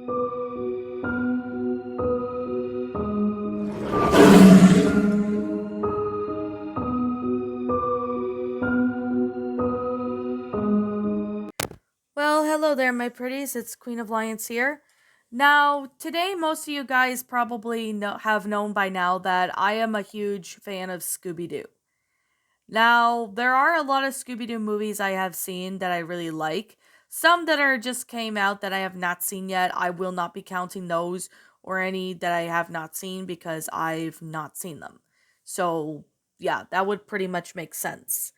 Well, hello there, my pretties. It's Queen of Lions here. Now, today, most of you guys probably have known by now that I am a huge fan of Scooby Doo. Now, there are a lot of Scooby Doo movies I have seen that I really like. Some that are just came out that I have not seen yet. I will not be counting those or any that I have not seen because I've not seen them. So, yeah, that would pretty much make sense.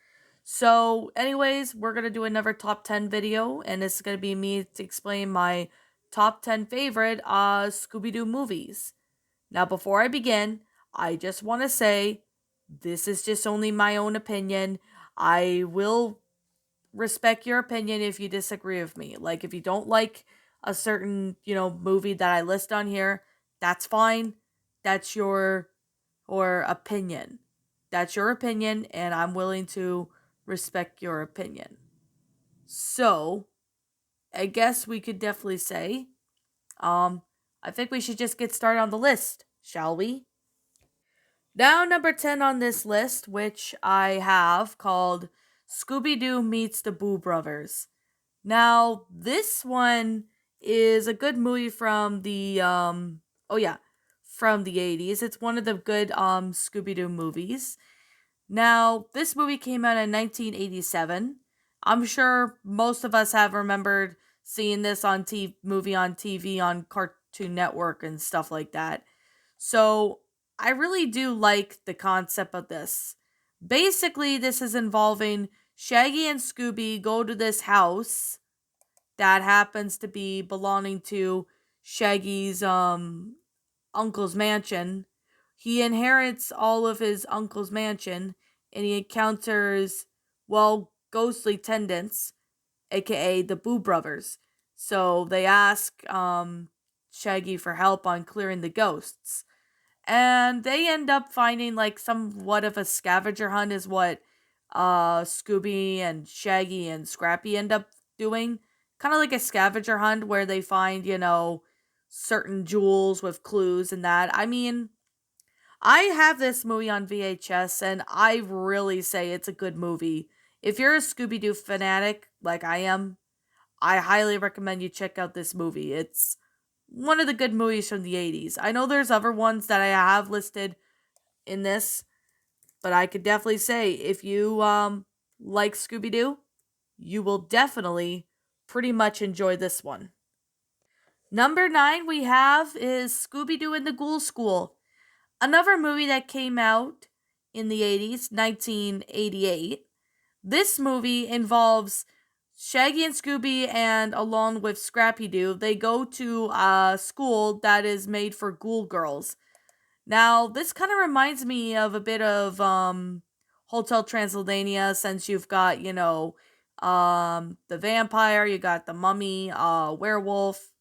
So, anyways, we're going to do another top 10 video, and it's going to be me to explain my top 10 favorite Scooby Doo movies. Now, before I begin, I just want to say this is just only my own opinion. I will respect your opinion if you disagree with me. Like, if you don't like a certain, movie that I list on here, that's fine. That's your or opinion. That's your opinion, and I'm willing to respect your opinion. So, I guess we could definitely say, um, I think we should just get started on the list, shall we? Now, number 10 on this list, which I have called Scooby Doo Meets the Boo Brothers. Now, this one is a good movie from oh yeah, from the 80s. It's one of the good Scooby Doo movies. Now, this movie came out in 1987. I'm sure most of us have remembered seeing this on movie on TV on Cartoon Network and stuff like that. So, I really do like the concept of this. Basically, this is involving Shaggy and Scooby go to this house that happens to be belonging to Shaggy's uncle's mansion. He inherits all of his uncle's mansion and he encounters, well, ghostly tendants, aka the Boo Brothers. So they ask Shaggy for help on clearing the ghosts. And they end up finding like somewhat of a scavenger hunt is what Scooby and Shaggy and Scrappy end up doing. Kind of like a scavenger hunt where they find, certain jewels with clues and that. I mean, I have this movie on VHS and I really say it's a good movie. If you're a Scooby Doo fanatic like I am, I highly recommend you check out this movie. It's one of the good movies from the 80s. I know there's other ones that I have listed in this, but I could definitely say if you like Scooby Doo, you will definitely pretty much enjoy this one. Number 9 we have is Scooby Doo and the Ghoul School. Another movie that came out in the 80s, 1988. This movie involves Shaggy and Scooby, and along with Scrappy Doo, they go to a school that is made for ghoul girls. Now, this kind of reminds me of a bit of Hotel Transylvania, since you've got, the vampire, you got the mummy, werewolf,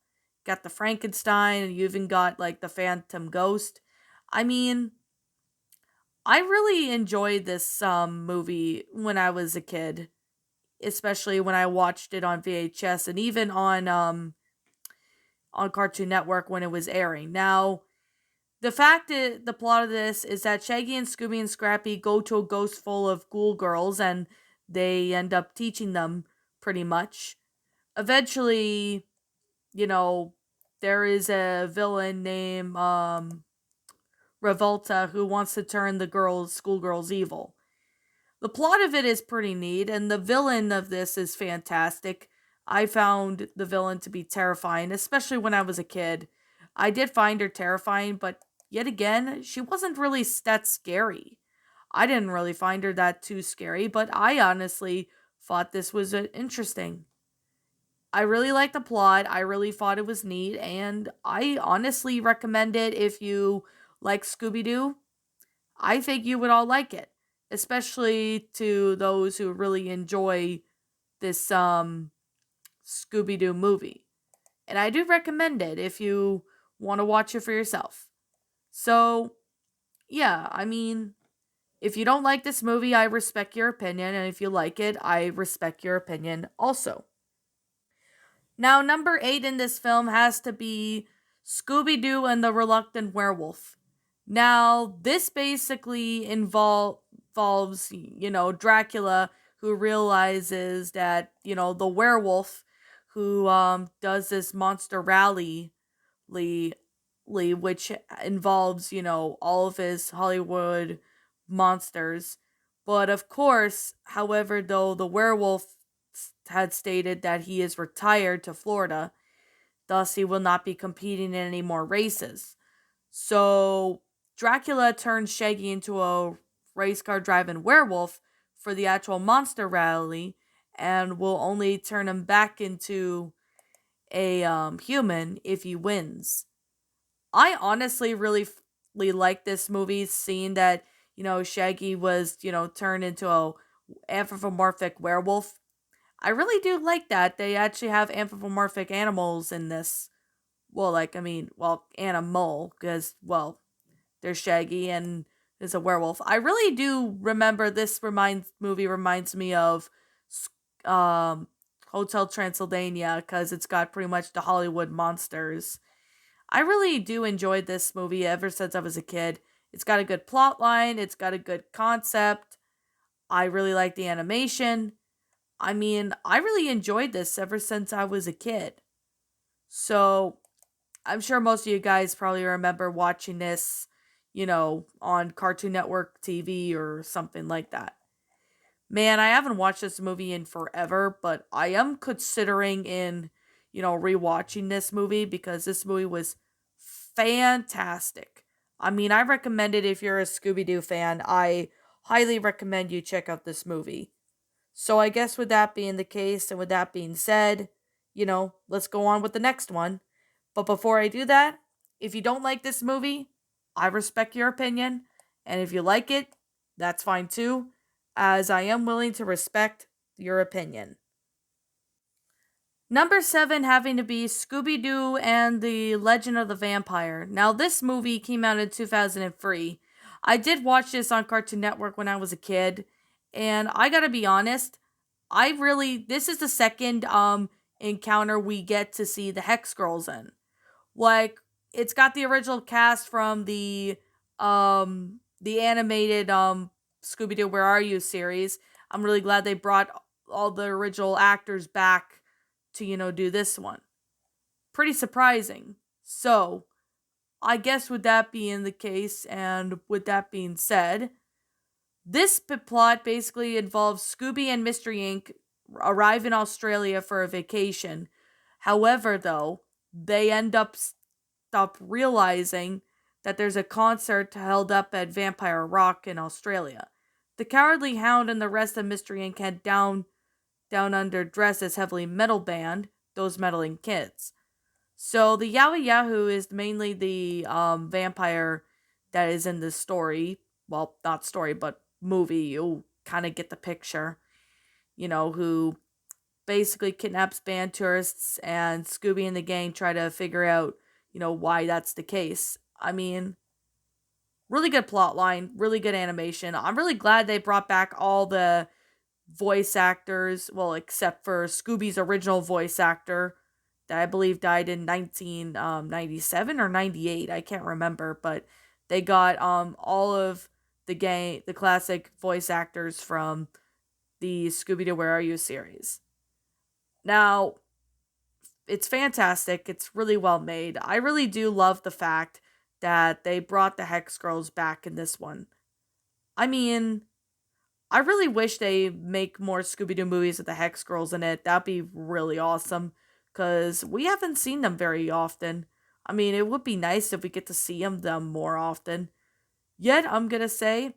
got the Frankenstein, and you even got like the Phantom Ghost. I mean, I really enjoyed this movie when I was a kid, especially when I watched it on VHS and even on Cartoon Network when it was airing. Now, the plot of this is that Shaggy and Scooby and Scrappy go to a ghost full of ghoul girls and they end up teaching them pretty much. Eventually, you know, there is a villain named Revolta who wants to turn the schoolgirls evil. The plot of it is pretty neat, and the villain of this is fantastic. I found the villain to be terrifying, especially when I was a kid. I did find her terrifying, but yet again, she wasn't really that scary. I didn't really find her that too scary, but I honestly thought this was interesting. I really liked the plot. I really thought it was neat, and I honestly recommend it if you like Scooby Doo. I think you would all like it, especially to those who really enjoy this Scooby Doo movie. And I do recommend it if you want to watch it for yourself. So, yeah, I mean, if you don't like this movie, I respect your opinion, and if you like it, I respect your opinion also. Now, number 8 in this film has to be Scooby Doo and the Reluctant Werewolf. Now, this basically involves, Dracula, who realizes that, the werewolf who does this monster rally, which involves, all of his Hollywood monsters. But of course, however, though the werewolf had stated that he is retired to Florida, thus he will not be competing in any more races. So Dracula turns Shaggy into a race car driving werewolf for the actual monster rally and will only turn him back into a human if he wins. I honestly really like this movie, seeing that Shaggy was turned into a anthropomorphic werewolf. I really do like that they actually have anthropomorphic animals in this. Well, animal, because there's Shaggy and there's a werewolf. I really do remember this reminds me of um Hotel Transylvania because it's got pretty much the Hollywood monsters. I really do enjoy this movie ever since I was a kid. It's got a good plot line, it's got a good concept. I really like the animation. I mean, I really enjoyed this ever since I was a kid. So, I'm sure most of you guys probably remember watching this, on Cartoon Network TV or something like that. Man, I haven't watched this movie in forever, but I am considering rewatching this movie because this movie was fantastic. I mean, I recommend it if you're a Scooby Doo fan. I highly recommend you check out this movie. So I guess with that being the case and with that being said, let's go on with the next one. But before I do that, if you don't like this movie, I respect your opinion. And if you like it, that's fine too, as I am willing to respect your opinion. Number 7 having to be Scooby Doo and the Legend of the Vampire. Now, this movie came out in 2003. I did watch this on Cartoon Network when I was a kid, and I gotta be honest, this is the second encounter we get to see the Hex Girls in. Like, it's got the original cast from the animated Scooby Doo Where Are You series. I'm really glad they brought all the original actors back to do this one. Pretty surprising. So, I guess with that being the case and with that being said, this plot basically involves Scooby and Mystery Inc. arrive in Australia for a vacation. However, though, they end up stop realizing that there's a concert held up at Vampire Rock in Australia. The Cowardly Hound and the rest of Mystery Inc. head down under dress as heavily metal band, those meddling kids. So the Yowie Yahoo is mainly the vampire that is in this story. Well, not story, but movie. You'll kind of get the picture. Who basically kidnaps band tourists, and Scooby and the gang try to figure out, why that's the case. I mean, really good plot line, really good animation. I'm really glad they brought back all the voice actors, well, except for Scooby's original voice actor that I believe died in 1997 or 98. I can't remember, but they got all of the classic voice actors from the Scooby Doo Where Are You series. Now, it's fantastic. It's really well made. I really do love the fact that they brought the Hex Girls back in this one. I mean, I really wish they make more Scooby Doo movies with the Hex Girls in it. That'd be really awesome because we haven't seen them very often. I mean, it would be nice if we get to see them more often. Yet, I'm gonna say,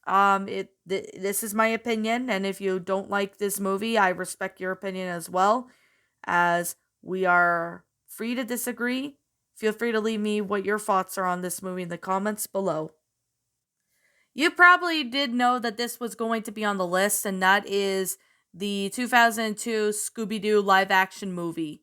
this is my opinion, and if you don't like this movie, I respect your opinion as well, as we are free to disagree. Feel free to leave me what your thoughts are on this movie in the comments below. You probably did know that this was going to be on the list, and that is the 2002 Scooby Doo live action movie.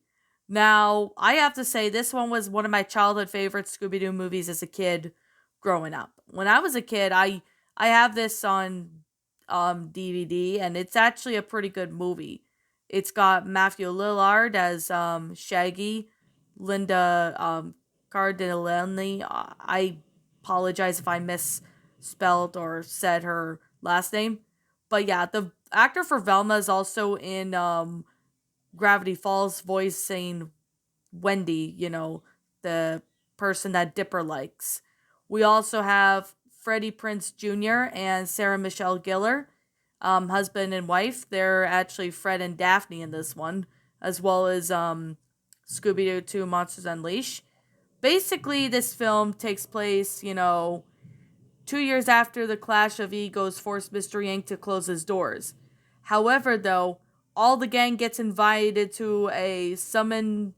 Now, I have to say, this one was one of my childhood favorite Scooby Doo movies as a kid growing up. When I was a kid, I have this on DVD, and it's actually a pretty good movie. It's got Matthew Lillard as Shaggy, Linda Cardellini. I apologize if I misspelled or said her last name. But yeah, the actor for Velma is also in Gravity Falls, voicing Wendy, the person that Dipper likes. We also have Freddie Prince Jr. and Sarah Michelle Gellar, husband and wife. They're actually Fred and Daphne in this one, as well as Scooby Doo 2 Monsters Unleashed. Basically, this film takes place, 2 years after the clash of egos forced Mr. Yank to close his doors. However, though, all the gang gets invited to a summoned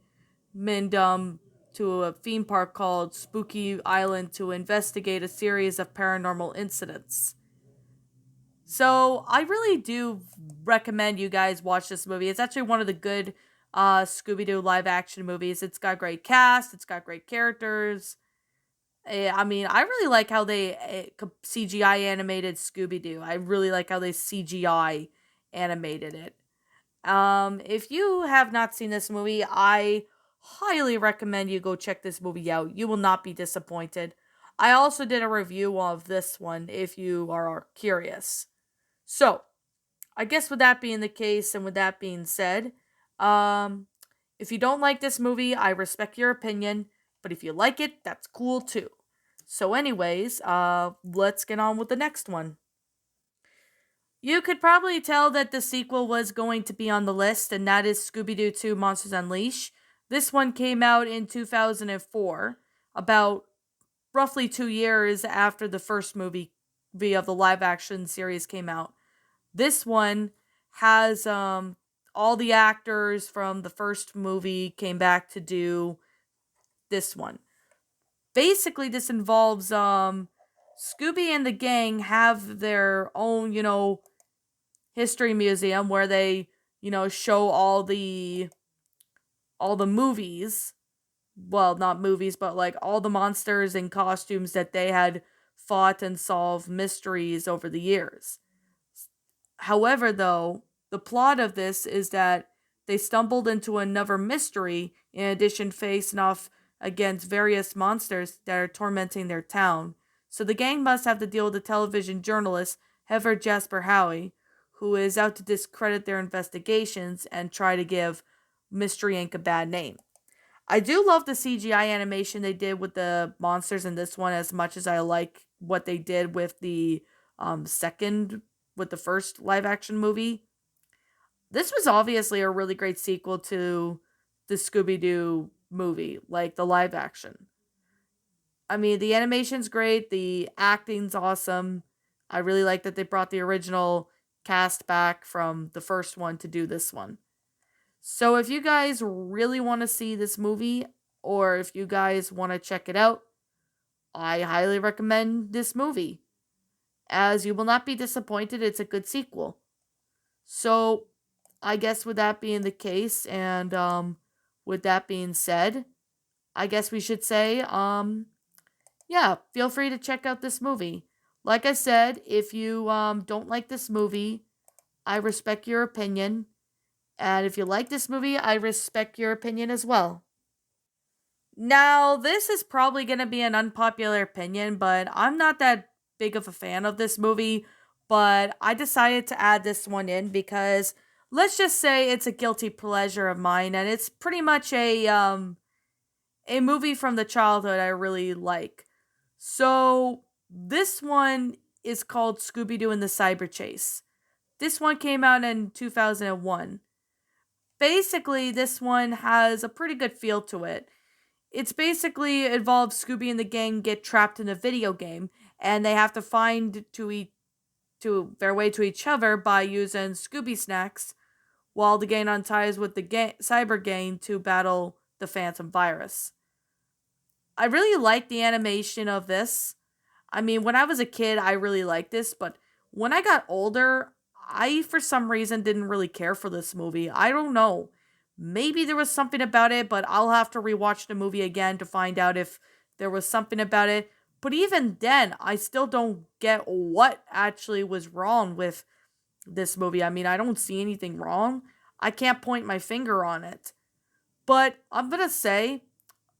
to a theme park called Spooky Island to investigate a series of paranormal incidents. So I really do recommend you guys watch this movie. It's actually one of the good Scooby Doo live action movies. It's got great cast. It's got great characters. I mean, I really like how they CGI animated Scooby Doo. I really like how they CGI animated it. If you have not seen this movie, I highly recommend you go check this movie out. You will not be disappointed. I also did a review of this one if you are curious. So, I guess with that being the case and with that being said, um, if you don't like this movie, I respect your opinion, but if you like it, that's cool too. So, anyways, let's get on with the next one. You could probably tell that the sequel was going to be on the list, and that is Scooby Doo 2 Monsters Unleashed. This one came out in 2004, about roughly 2 years after the first movie of the live action series came out. This one has all the actors from the first movie came back to do this one. Basically, this involves Scooby and the gang have their own, history museum where they, show all the movies. Well, not movies, but like all the monsters and costumes that they had fought and solved mysteries over the years. However, though, the plot of this is that they stumbled into another mystery, in addition facing off against various monsters that are tormenting their town. So the gang must have to deal with the television journalist Heather Jasper Howie, who is out to discredit their investigations and try to give Mystery Inc. a bad name. I do love the CGI animation they did with the monsters in this one as much as I like what they did with the second with the first live action movie. This was obviously a really great sequel to the Scooby Doo movie, like the live action. I mean, the animation's great, the acting's awesome. I really like that they brought the original cast back from the first one to do this one. So if you guys really want to see this movie, or if you guys want to check it out, I highly recommend this movie, as you will not be disappointed. It's a good sequel. So I guess with that being the case, and with that being said, I guess we should say, yeah, feel free to check out this movie. Like I said, if you don't like this movie, I respect your opinion. And if you like this movie, I respect your opinion as well. Now, this is probably going to be an unpopular opinion, but I'm not that big of a fan of this movie. But I decided to add this one in because let's just say it's a guilty pleasure of mine, and it's pretty much a movie from the childhood I really like. So this one is called Scooby Doo and the Cyberchase. This one came out in 2001. Basically, this one has a pretty good feel to it. It's basically involves Scooby and the gang get trapped in a video game, and they have to find to their way to each other by using Scooby snacks, while the gang unties with the cyber gang to battle the Phantom virus. I really like the animation of this. I mean, when I was a kid, I really liked this, but when I got older, I, for some reason, didn't really care for this movie. I don't know. Maybe there was something about it, but I'll have to rewatch the movie again to find out if there was something about it. But even then, I still don't get what actually was wrong with this movie. I mean, I don't see anything wrong. I can't point my finger on it. But I'm going to say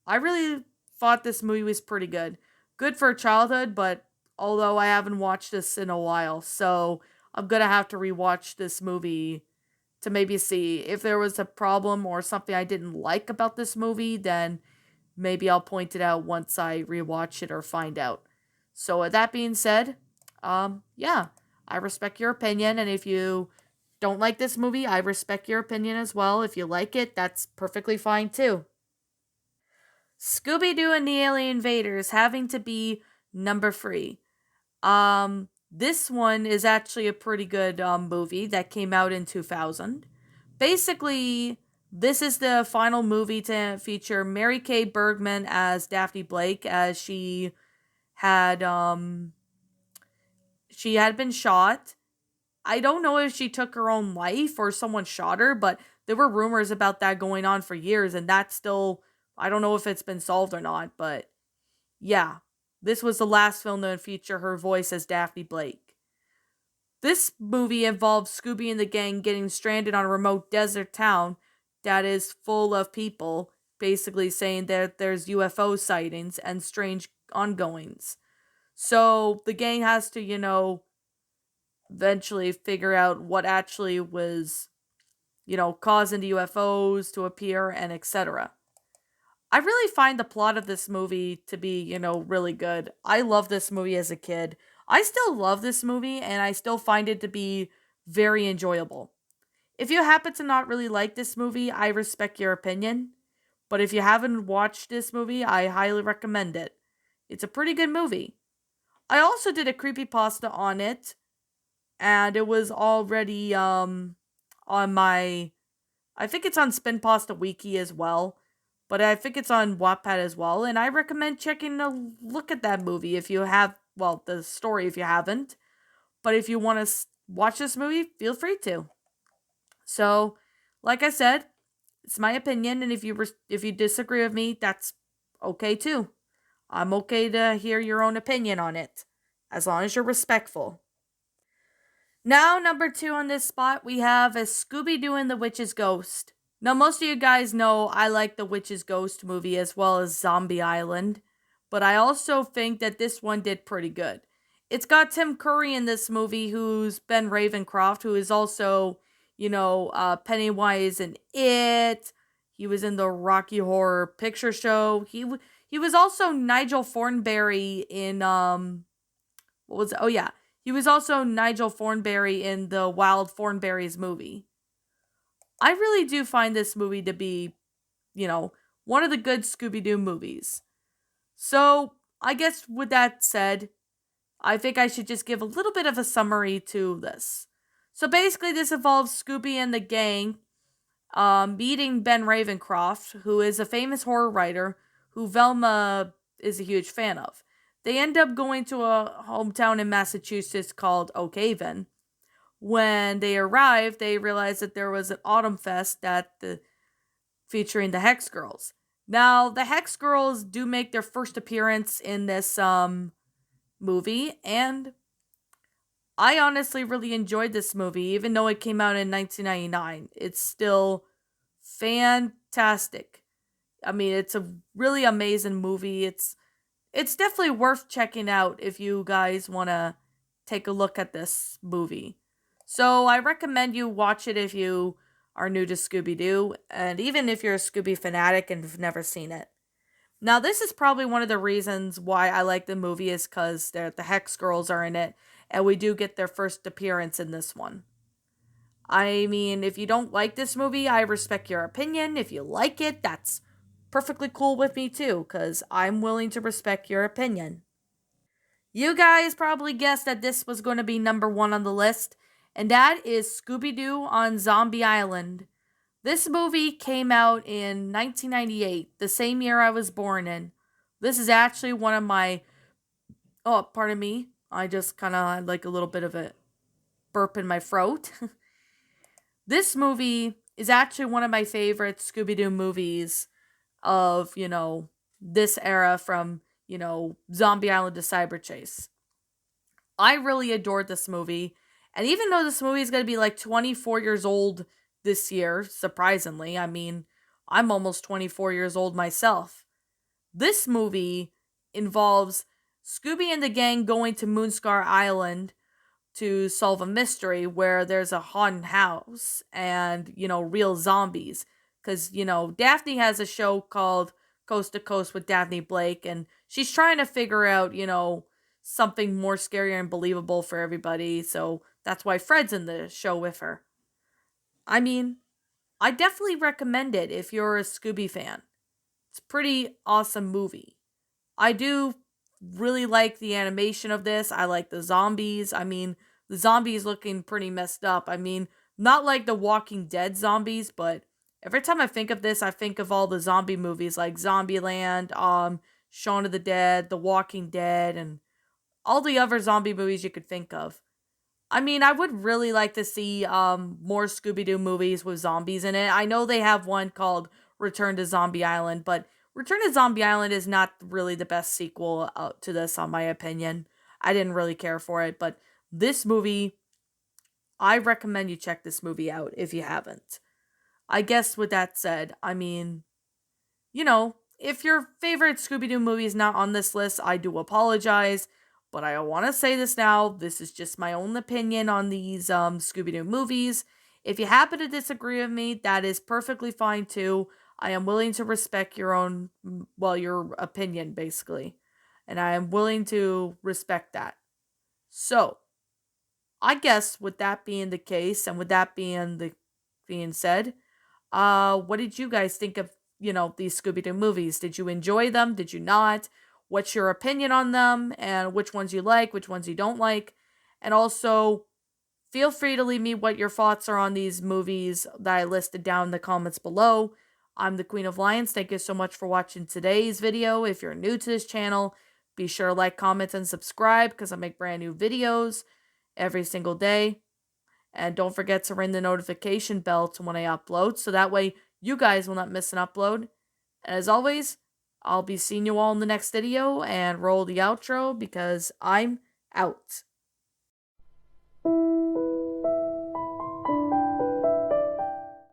I really thought this movie was pretty good. Good for childhood, but although I haven't watched this in a while, so I'm going to have to rewatch this movie to maybe see if there was a problem or something I didn't like about this movie, then maybe I'll point it out once I rewatch it or find out. So with that being said, yeah, I respect your opinion, and if you don't like this movie, I respect your opinion as well. If you like it, that's perfectly fine too. Scooby Doo and the Alien Invaders having to be number three. This one is actually a pretty good movie that came out in 2000. Basically, this is the final movie to feature Mary Kay Bergman as Daphne Blake, as had um she had been shot. I don't know if she took her own life or someone shot her, but there were rumors about that going on for years, and that's still, I don't know if it's been solved or not, but yeah. This was the last film to feature her voice as Daphne Blake. This movie involves Scooby and the gang getting stranded on a remote desert town that is full of people, basically saying that there's UFO sightings and strange ongoings. So the gang has to, eventually figure out what actually was, causing the UFOs to appear and etc. I really find the plot of this movie to be, really good. I love this movie as a kid. I still love this movie and I still find it to be very enjoyable. If you happen to not really like this movie, I respect your opinion. But if you haven't watched this movie, I highly recommend it. It's a pretty good movie. I also did a creepypasta on it, and it was already on my, I think it's on Spin Pasta Wiki as well, but I think it's on Wattpad as well, and I recommend checking a look at that movie if you have, well, the story if you haven't. But if you want to watch this movie, feel free to. So, like I said, it's my opinion, and if you disagree with me, that's okay too. I'm okay to hear your own opinion on it, as long as you're respectful. Now, number two on this spot, we have a Scooby Doo and the Witch's Ghost. Now, most of you guys know I like the Witch's Ghost movie as well as Zombie Island, but I also think that this one did pretty good. It's got Tim Curry in this movie, who's Ben Ravencroft, who is also, Pennywise in It. He was in the Rocky Horror Picture Show. He was also Nigel Thornberry in what was it? Oh yeah, he was also Nigel Thornberry in the Wild Thornberrys movie. I really do find this movie to be, one of the good Scooby Doo movies. So, I guess with that said, I think I should just give a little bit of a summary to this. So, basically, this involves Scooby and the gang meeting Ben Ravencroft, who is a famous horror writer who Velma is a huge fan of. They end up going to a hometown in Massachusetts called Oak Haven. When they arrive, they realize that there was an autumn fest featuring the Hex Girls. Now, the Hex Girls do make their first appearance in this movie, and I honestly really enjoyed this movie, even though it came out in 1999. It's still fantastic. I mean, it's a really amazing movie. It's definitely worth checking out if you guys want to take a look at this movie. So I recommend you watch it if you are new to Scooby Doo, and even if you're a Scooby fanatic and have never seen it. Now, this is probably one of the reasons why I like the movie, is because the Hex Girls are in it, and we do get their first appearance in this one. I mean, if you don't like this movie, I respect your opinion. If you like it, that's perfectly cool with me too, because I'm willing to respect your opinion. You guys probably guessed that this was going to be number one on the list, and that is Scooby Doo on Zombie Island. This movie came out in 1998, the same year I was born in. This is actually one of my. Oh, pardon me. I just kind of had like a little bit of a burp in my throat. This movie is actually one of my favorite Scooby Doo movies of, this era from, Zombie Island to Cyberchase. I really adored this movie. And even though this movie is going to be like 24 years old this year, surprisingly. I mean, I'm almost 24 years old myself. This movie involves Scooby and the gang going to Moonscar Island to solve a mystery where there's a haunted house and, real zombies. Because, Daphne has a show called Coast to Coast with Daphne Blake, and she's trying to figure out, something more scary and believable for everybody. So that's why Fred's in the show with her. I mean, I definitely recommend it if you're a Scooby fan. It's a pretty awesome movie. I do really like the animation of this. I like the zombies. I mean, the zombies looking pretty messed up. I mean, not like the Walking Dead zombies, but every time I think of this, I think of all the zombie movies like Zombieland, Shaun of the Dead, The Walking Dead, and all the other zombie movies you could think of. I mean, I would really like to see more Scooby Doo movies with zombies in it. I know they have one called Return to Zombie Island, but Return to Zombie Island is not really the best sequel to this, on my opinion. I didn't really care for it, but this movie, I recommend you check this movie out if you haven't. I guess with that said, I mean, if your favorite Scooby Doo movie is not on this list, I do apologize. But I want to say this now. This is just my own opinion on these Scooby Doo movies. If you happen to disagree with me, that is perfectly fine too. I am willing to respect your own, well, your opinion, basically. And I am willing to respect that. So, I guess with that being the case, and with that being said, what did you guys think of, these Scooby Doo movies? Did you enjoy them? Did you not? What's your opinion on them? And which ones you like, which ones you don't like? And also, feel free to leave me what your thoughts are on these movies that I listed down in the comments below. I'm the Queen of Lions. Thank you so much for watching today's video. If you're new to this channel, be sure to like, comment, and subscribe because I make brand new videos every single day. And don't forget to ring the notification bell to when I upload, so that way you guys will not miss an upload. And as always, I'll be seeing you all in the next video, and roll the outro because I'm out.